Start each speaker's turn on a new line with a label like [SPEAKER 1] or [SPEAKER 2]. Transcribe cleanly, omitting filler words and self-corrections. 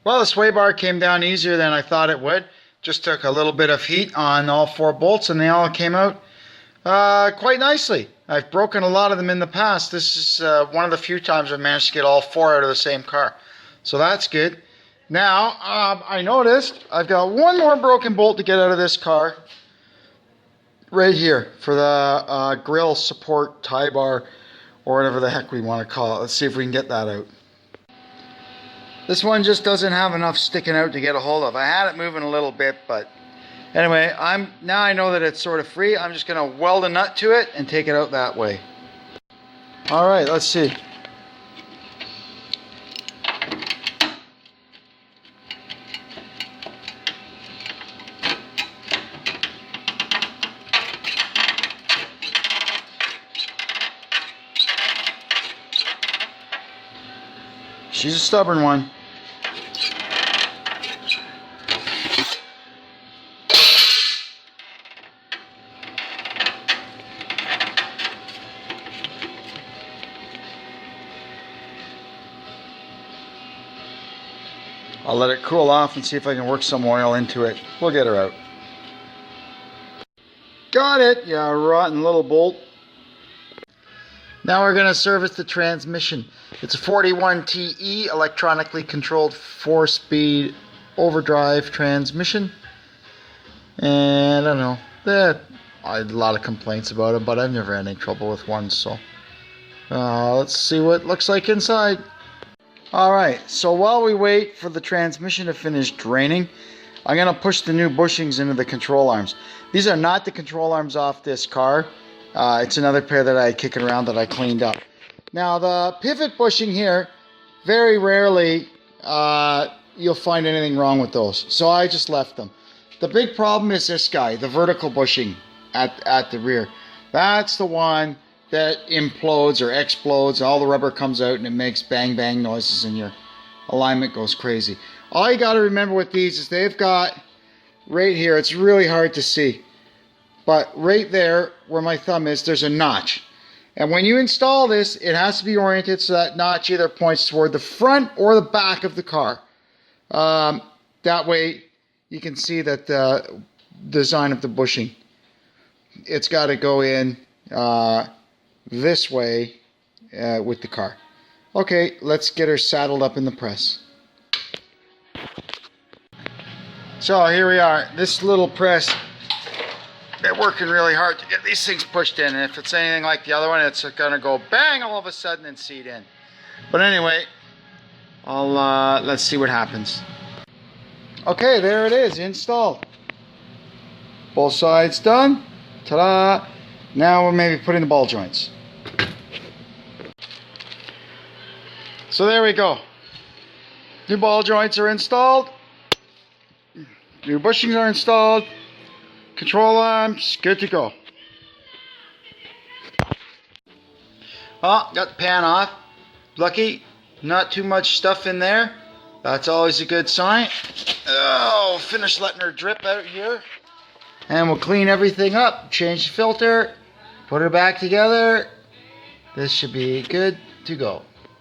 [SPEAKER 1] Well, the sway bar came down easier than I thought it would. Just took a little bit of heat on all 4 bolts and they all came out quite nicely. I've broken a lot of them in the past. This is one of the few times I've managed to get all 4 out of the same car. So that's good. Now, I noticed I've got one more broken bolt to get out of this car. Right here for the grill support tie bar or whatever the heck we want to call it. Let's see if we can get that out. This one just doesn't have enough sticking out to get a hold of. I had it moving a little bit, but anyway, now I know that it's sort of free. I'm just going to weld a nut to it and take it out that way. All right, let's see. She's a stubborn one. I'll let it cool off and see if I can work some oil into it. We'll get her out. Got it! Yeah, rotten little bolt. Now we're going to service the transmission. It's a 41TE electronically controlled 4-speed overdrive transmission. And I don't know, I had a lot of complaints about it, but I've never had any trouble with one. So let's see what it looks like inside. Alright, so while we wait for the transmission to finish draining, I'm going to push the new bushings into the control arms. These are not the control arms off this car. It's another pair that I had kicking around that I cleaned up. Now the pivot bushing here, very rarely you'll find anything wrong with those. So I just left them. The big problem is this guy, the vertical bushing at the rear. That's the one that implodes or explodes. All the rubber comes out and it makes bang bang noises and your alignment goes crazy. All you got to remember with these is they've got right here, it's really hard to see, but right there where my thumb is, there's a notch. And when you install this, it has to be oriented so that notch either points toward the front or the back of the car. That way you can see that the design of the bushing, it's got to go in this way with the car. Okay, let's get her saddled up in the press. So here we are. This little press, they're working really hard to get these things pushed in, and if it's anything like the other one, it's gonna go bang all of a sudden and seat in. But anyway, let's see what happens. Okay, there it is, installed. Both sides done. Ta-da! Now we'll maybe put in the ball joints. So there we go. New ball joints are installed. New bushings are installed. Control arms, good to go. Oh, got the pan off. Lucky, not too much stuff in there. That's always a good sign. Oh, finish letting her drip out here. And we'll clean everything up. Change the filter. Put her back together. This should be good to go.